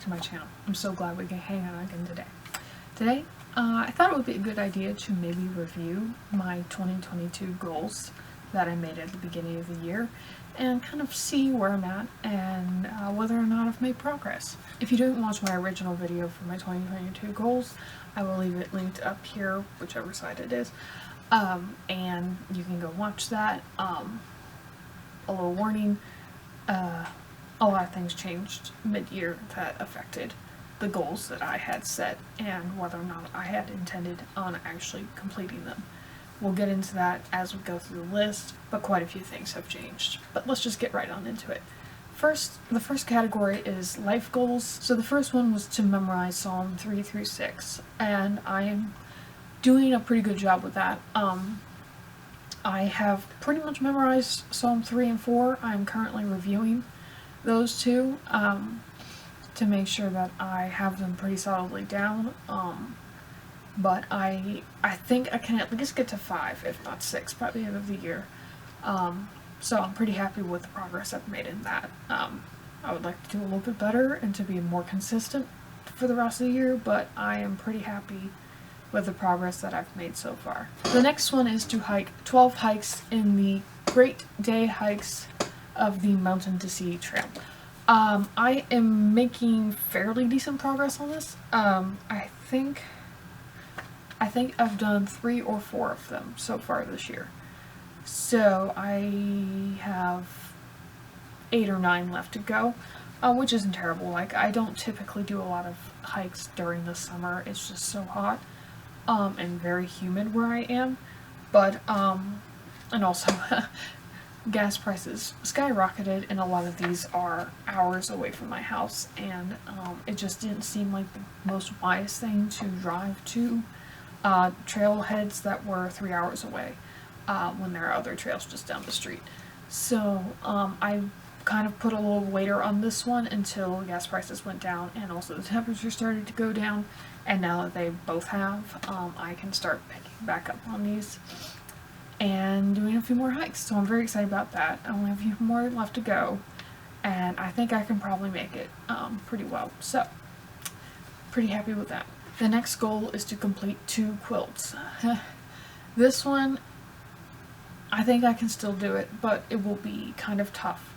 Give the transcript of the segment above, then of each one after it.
back to my channel. I'm so glad we can hang out again today. Today, I thought it would be a good idea to maybe review my 2022 goals that I made at the beginning of the year and kind of see where I'm at and whether or not I've made progress. If you didn't watch my original video for my 2022 goals, I will leave it linked up here, whichever side it is, and you can go watch that. A little warning, a lot of things changed mid-year that affected the goals that I had set and whether or not I had intended on actually completing them. We'll get into that as we go through the list, but quite a few things have changed. But let's just get right on into it. The first category is life goals. So the first one was to memorize Psalm 3 through 6, and I am doing a pretty good job with that. I have pretty much memorized Psalm 3 and 4. I'm currently reviewing those two to make sure that I have them pretty solidly down. But I think I can at least get to 5, if not 6, by the end of the year. So I'm pretty happy with the progress I've made in that. I would like to do a little bit better and to be more consistent for the rest of the year, but I am pretty happy with the progress that I've made so far. The next one is to hike 12 hikes in the Great Day Hikes of the Mountain to Sea Trail. I am making fairly decent progress on this. I think I've done 3 or 4 of them so far this year. So I have 8 or 9 left to go, which isn't terrible. Like, I don't typically do a lot of hikes during the summer. It's just so hot and very humid where I am. But and also gas prices skyrocketed, and a lot of these are hours away from my house, and it just didn't seem like the most wise thing to drive to trailheads that were 3 hours away when there are other trails just down the street. So I kind of put a little waiter on this one until gas prices went down and also the temperature started to go down, and now that they both have, I can start picking back up on these and doing a few more hikes. So I'm very excited about that. I only have a few more left to go, and I think I can probably make it pretty well. So pretty happy with that. The next goal is to complete 2 quilts. This one, I think I can still do it, but it will be kind of tough.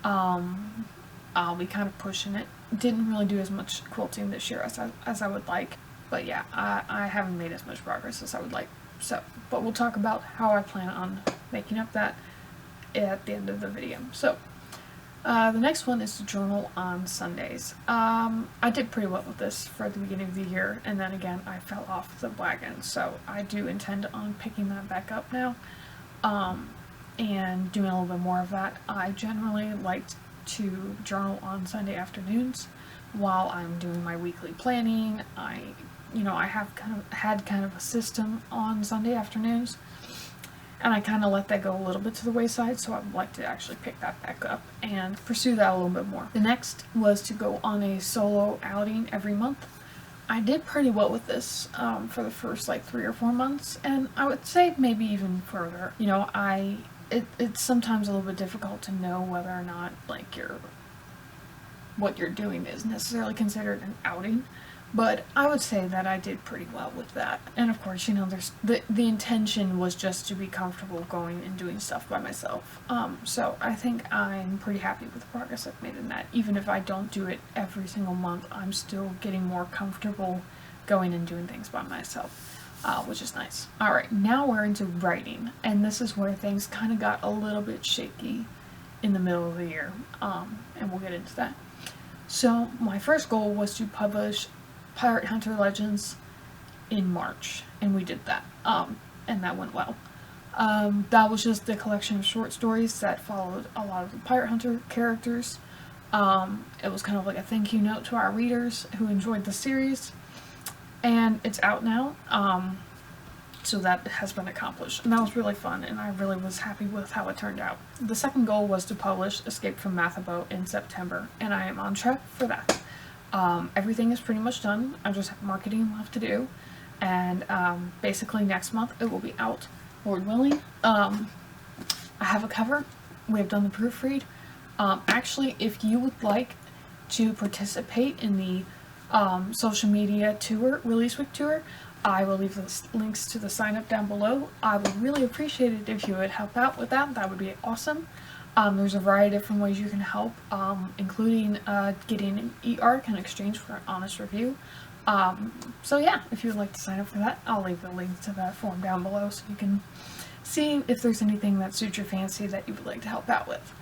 I'll be kind of pushing it. Didn't really do as much quilting this year as I would like, but yeah, I haven't made as much progress as I would like. So, but we'll talk about how I plan on making up that at the end of the video. So, the next one is to journal on Sundays. I did pretty well with this for the beginning of the year, and then again I fell off the wagon, so I do intend on picking that back up now, and doing a little bit more of that. I generally like to journal on Sunday afternoons while I'm doing my weekly planning. I have had kind of a system on Sunday afternoons, and I kind of let that go a little bit to the wayside, so I would like to actually pick that back up and pursue that a little bit more. The next was to go on a solo outing every month. I did pretty well with this for the first like 3 or 4 months, and I would say maybe even further. You know, it's sometimes a little bit difficult to know whether or not like what you're doing is necessarily considered an outing. But I would say that I did pretty well with that. And of course, you know, there's the intention was just to be comfortable going and doing stuff by myself. So I think I'm pretty happy with the progress I've made in that. Even if I don't do it every single month, I'm still getting more comfortable going and doing things by myself, which is nice. Alright, now we're into writing. And this is where things kind of got a little bit shaky in the middle of the year. And we'll get into that. So my first goal was to publish Pirate Hunter Legends in March, and we did that, and that went well. That was just a collection of short stories that followed a lot of the Pirate Hunter characters. It was kind of like a thank you note to our readers who enjoyed the series, and it's out now, so that has been accomplished, and that was really fun, and I really was happy with how it turned out. The second goal was to publish Escape from Mathabo in September, and I am on track for that. Everything is pretty much done. I just have marketing left to do, and basically next month it will be out, Lord willing. I have a cover. We have done the proofread. Actually, if you would like to participate in the social media tour, Release Week tour. I will leave the links to the sign up down below. I would really appreciate it if you would help out with that. That would be awesome. There's a variety of different ways you can help, including getting an e-arc in exchange for an honest review. So yeah, if you would like to sign up for that, I'll leave the link to that form down below so you can see if there's anything that suits your fancy that you would like to help out with.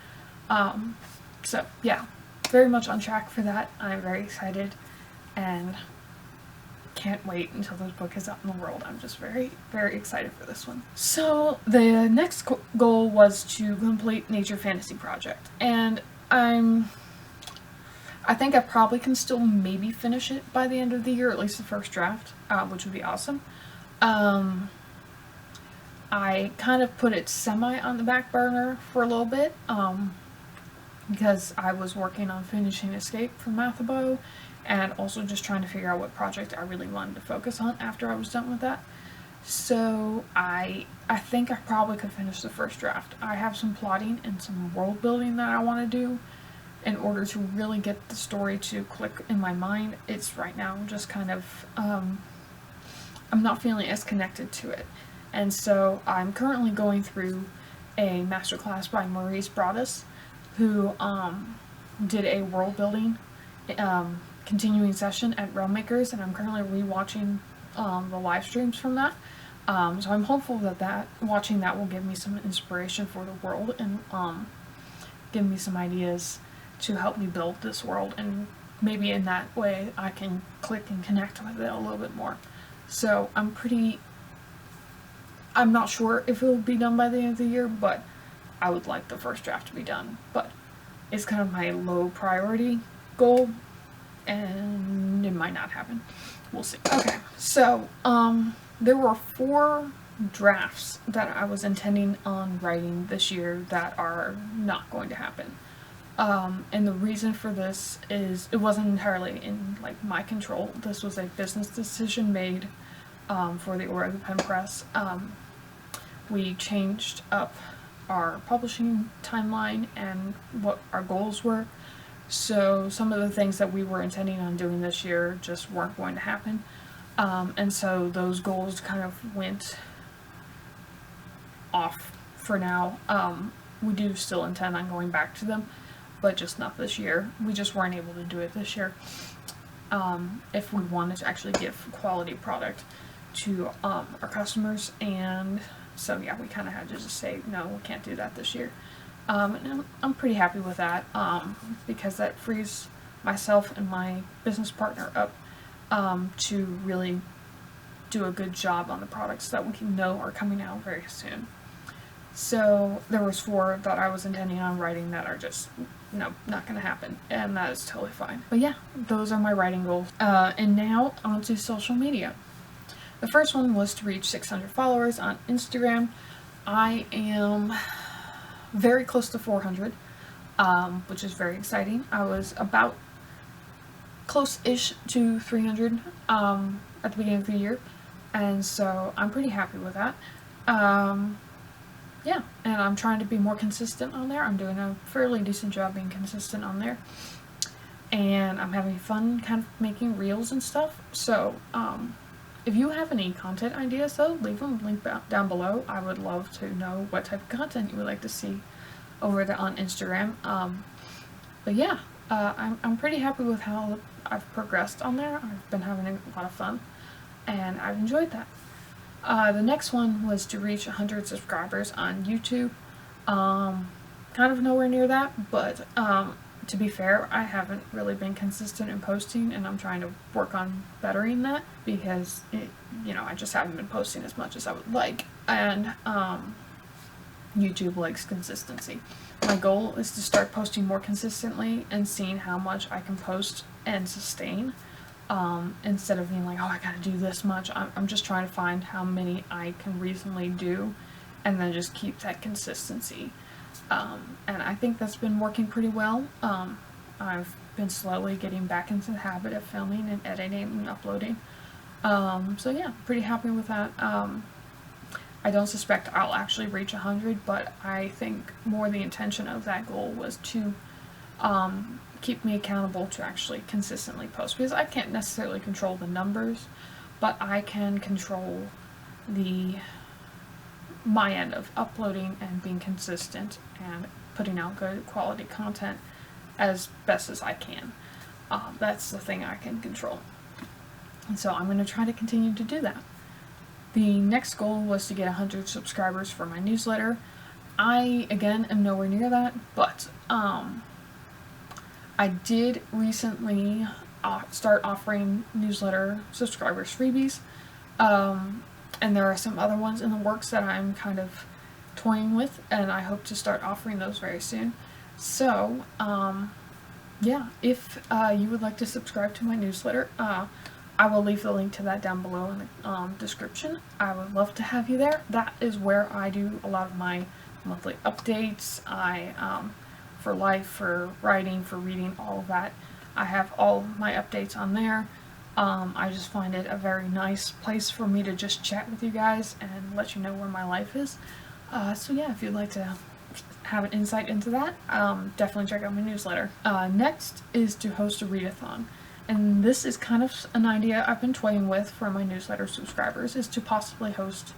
So yeah, very much on track for that. I'm very excited and can't wait until this book is out in the world. I'm just very, very excited for this one. So the next goal was to complete Nature Fantasy Project, and I think I probably can still maybe finish it by the end of the year, at least the first draft, which would be awesome. I kind of put it semi on the back burner for a little bit, because I was working on finishing Escape from Mathabo, and also just trying to figure out what project I really wanted to focus on after I was done with that. So I think I probably could finish the first draft. I have some plotting and some world building that I want to do in order to really get the story to click in my mind. It's right now just kind of, I'm not feeling as connected to it. And so I'm currently going through a masterclass by Maurice Broaddus, who did a world building continuing session at Realmmakers, and I'm currently rewatching the live streams from that. So I'm hopeful that watching that will give me some inspiration for the world and give me some ideas to help me build this world, and maybe in that way I can click and connect with it a little bit more. So I'm not sure if it will be done by the end of the year, but I would like the first draft to be done. But it's kind of my low priority goal, and it might not happen. We'll see. Okay, so there were 4 drafts that I was intending on writing this year that are not going to happen. And the reason for this is it wasn't entirely in my control. This was a business decision made for the Aura of the Pen Press. We changed up our publishing timeline and what our goals were. So some of the things that we were intending on doing this year just weren't going to happen. And so those goals kind of went off for now. We do still intend on going back to them, but just not this year. We just weren't able to do it this year. If we wanted to actually give quality product to our customers, and so yeah, we kind of had to just say, no, we can't do that this year. And I'm pretty happy with that, because that frees myself and my business partner up to really do a good job on the products that we know are coming out very soon. So there was 4 that I was intending on writing that are just, no, not going to happen, and that is totally fine. But yeah, those are my writing goals. And now onto social media. The first one was to reach 600 followers on Instagram. I am very close to 400, which is very exciting. I was about close-ish to 300 at the beginning of the year, and so I'm pretty happy with that. Yeah, and I'm trying to be more consistent on there. I'm doing a fairly decent job being consistent on there, and I'm having fun kind of making reels and stuff. So if you have any content ideas, though, leave them linked down below. I would love to know what type of content you would like to see over there on Instagram. But yeah, I'm pretty happy with how I've progressed on there. I've been having a lot of fun, and I've enjoyed that. The next one was to reach 100 subscribers on YouTube. Kind of nowhere near that, but to be fair, I haven't really been consistent in posting, and I'm trying to work on bettering that, because I just haven't been posting as much as I would like, and YouTube likes consistency. My goal is to start posting more consistently and seeing how much I can post and sustain, instead of being like, oh, I gotta do this much. I'm just trying to find how many I can reasonably do, and then just keep that consistency. And I think that's been working pretty well. I've been slowly getting back into the habit of filming and editing and uploading. So yeah, pretty happy with that. I don't suspect I'll actually reach 100, but I think more the intention of that goal was to keep me accountable to actually consistently post, because I can't necessarily control the numbers, but I can control my end of uploading and being consistent and putting out good quality content as best as I can. That's the thing I can control. And so I'm going to try to continue to do that. The next goal was to get 100 subscribers for my newsletter. I, again, am nowhere near that, but I did recently start offering newsletter subscribers freebies, and there are some other ones in the works that I'm kind of toying with, and I hope to start offering those very soon. So, yeah, if you would like to subscribe to my newsletter, I will leave the link to that down below in the description. I would love to have you there. That is where I do a lot of my monthly updates. For life, for writing, for reading, all of that. I have all my updates on there. I just find it a very nice place for me to just chat with you guys and let you know where my life is. So yeah, if you'd like to have an insight into that, definitely check out my newsletter. Next is to host a readathon. And this is kind of an idea I've been toying with for my newsletter subscribers, is to possibly host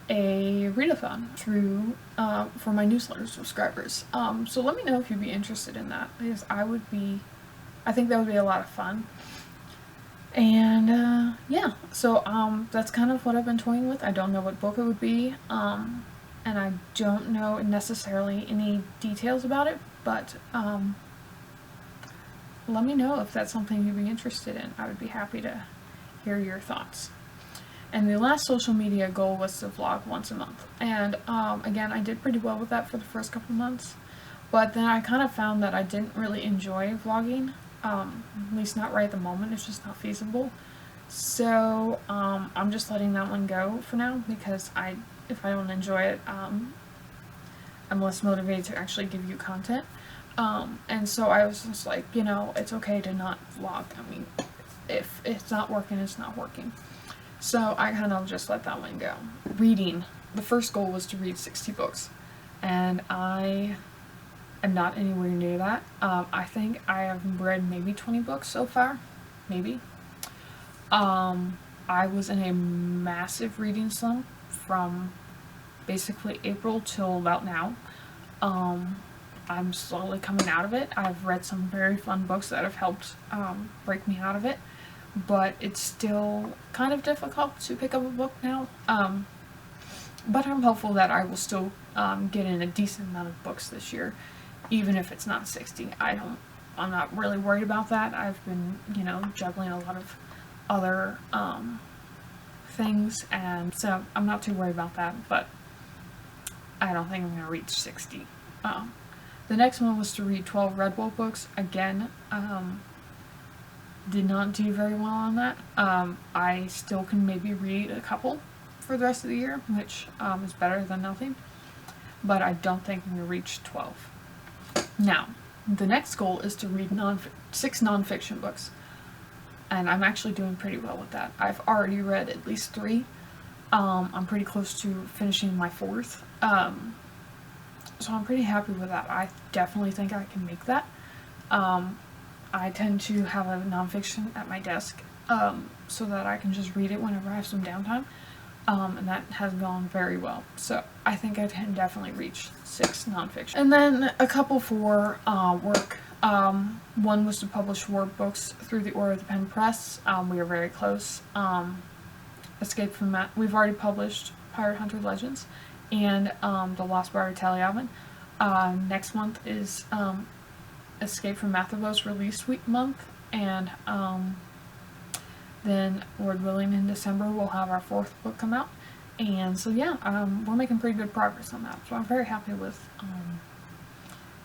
a readathon for my newsletter subscribers. So let me know if you'd be interested in that, because I think that would be a lot of fun. And yeah, so that's kind of what I've been toying with. I don't know what book it would be, and I don't know necessarily any details about it, but let me know if that's something you'd be interested in. I would be happy to hear your thoughts. And the last social media goal was to vlog once a month. And again, I did pretty well with that for the first couple months. But then I kind of found that I didn't really enjoy vlogging. At least not right at the moment. It's just not feasible. So I'm just letting that one go for now, because if I don't enjoy it, I'm less motivated to actually give you content. And so I was just like, it's okay to not vlog. I mean, if it's not working, it's not working. So I kind of just let that one go. Reading. The first goal was to read 60 books. And I am not anywhere near that. I think I have read maybe 20 books so far. Maybe. I was in a massive reading slump from basically April till about now. I'm slowly coming out of it. I've read some very fun books that have helped break me out of it. But it's still kind of difficult to pick up a book now. But I'm hopeful that I will still get in a decent amount of books this year, even if it's not 60. I'm not really worried about that. I've been, juggling a lot of other things, and so I'm not too worried about that, but I don't think I'm going to reach 60. The next one was to read 12 Red Wolf books. Again, did not do very well on that. I still can maybe read a couple for the rest of the year, which is better than nothing, but I don't think I'm going to reach 12. Now, the next goal is to read 6 nonfiction books, and I'm actually doing pretty well with that. I've already read at least 3. I'm pretty close to finishing my 4th, so I'm pretty happy with that. I definitely think I can make that. I tend to have a nonfiction at my desk, so that I can just read it whenever I have some downtime, and that has gone very well. So I think I can definitely reach 6 nonfiction. And then a couple for work. One was to publish Word books through the Order of the Pen Press. We are very close. Escape from we've already published Pirate Hunter Legends and The Lost Bar of Taliavan. Next month is Escape from Mathevos release week month, and then, Lord willing, in December we'll have our 4th book come out, and so yeah, we're making pretty good progress on that, so I'm very happy with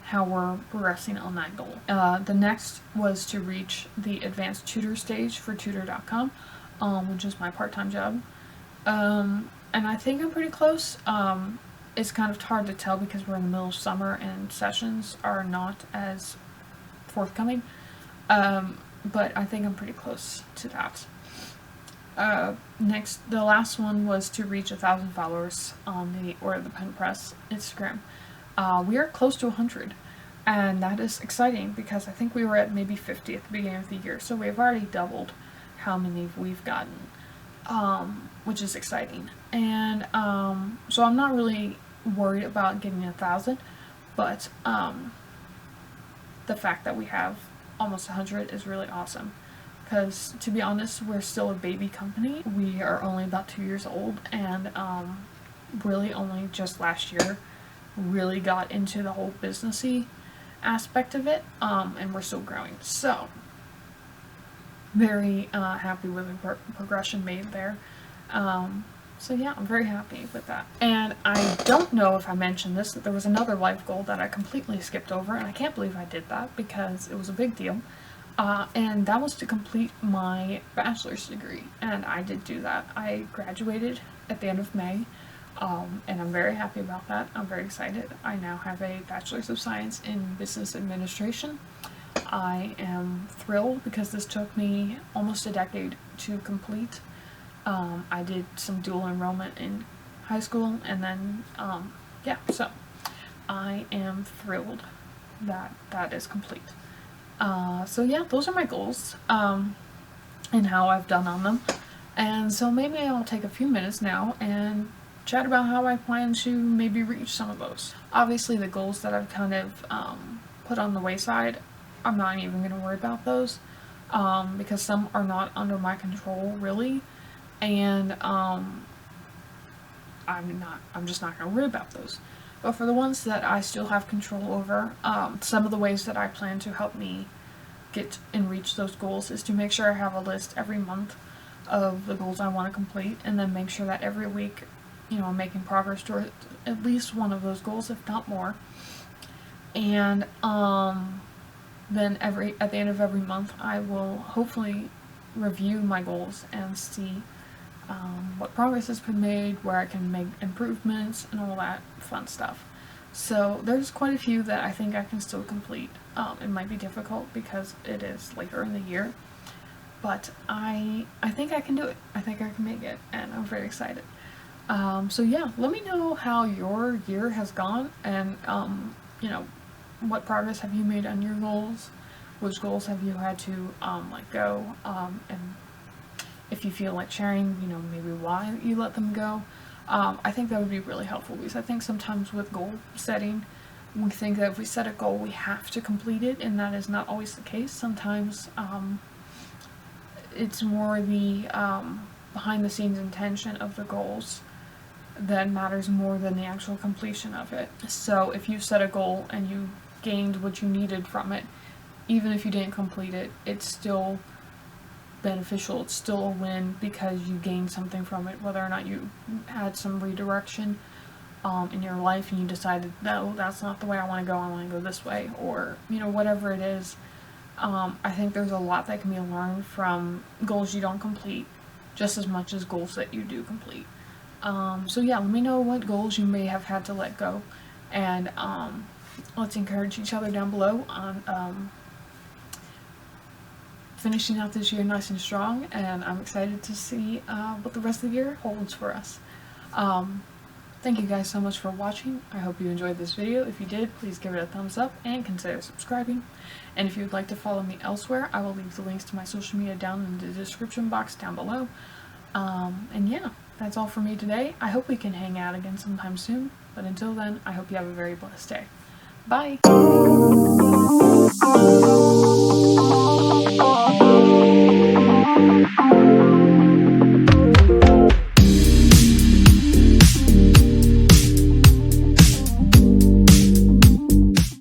how we're progressing on that goal. The next was to reach the advanced tutor stage for tutor.com, which is my part-time job, and I think I'm pretty close. It's kind of hard to tell because we're in the middle of summer and sessions are not as forthcoming, but I think I'm pretty close to that. Next, the last one was to reach 1,000 followers on the Order of the Pen Press Instagram. We are close to 100. And that is exciting because I think we were at maybe 50 at the beginning of the year, so we've already doubled how many we've gotten, which is exciting. And so I'm not really worried about getting 1,000, but the fact that we have almost 100 is really awesome. Because, to be honest, we're still a baby company. We are only about 2 years old, and really only just last year really got into the whole businessy aspect of it, and we're still growing. So, very happy with the progression made there. So yeah, I'm very happy with that. And I don't know if I mentioned this, that there was another life goal that I completely skipped over, and I can't believe I did that because it was a big deal. And that was to complete my bachelor's degree, and I did do that. I graduated at the end of May, and I'm very happy about that. I'm very excited. I now have a Bachelor's of Science in Business Administration. I am thrilled because this took me almost a decade to complete. I did some dual enrollment in high school, and then, yeah, so I am thrilled that that is complete. So yeah, those are my goals, and how I've done on them. And so maybe I'll take a few minutes now and chat about how I plan to maybe reach some of those. Obviously the goals that I've kind of put on the wayside, I'm not even going to worry about those, because some are not under my control really, and I'm just not going to worry about those. But for the ones that I still have control over, some of the ways that I plan to help me get and reach those goals is to make sure I have a list every month of the goals I want to complete, and then make sure that every week, you know, I'm making progress toward at least one of those goals, if not more. And then at the end of every month, I will hopefully review my goals and see what progress has been made, where I can make improvements, and all that fun stuff. So there's quite a few that I think I can still complete. It might be difficult because it is later in the year, but I think I can do it. I think I can make it, and I'm very excited. So yeah, let me know how your year has gone, and you know, what progress have you made on your goals? Which goals have you had to let go? And if you feel like sharing, you know, maybe why you let them go. I think that would be really helpful, because I think sometimes with goal setting, we think that if we set a goal, we have to complete it, and that is not always the case. Sometimes it's more the behind the scenes intention of the goals that matters more than the actual completion of it. So if you set a goal and you gained what you needed from it, even if you didn't complete it, it's still beneficial. It's still a win because you gained something from it, whether or not you had some redirection in your life and you decided, no, that's not the way I want to go, I want to go this way, or, you know, whatever it is. I think there's a lot that can be learned from goals you don't complete just as much as goals that you do complete. So yeah, let me know what goals you may have had to let go, and let's encourage each other down below on finishing out this year nice and strong, and I'm excited to see what the rest of the year holds for us. Thank you guys so much for watching. I hope you enjoyed this video. If you did, please give it a thumbs up and consider subscribing. And if you would like to follow me elsewhere, I will leave the links to my social media down in the description box down below. And yeah, that's all for me today. I hope we can hang out again sometime soon, but until then, I hope you have a very blessed day. Bye!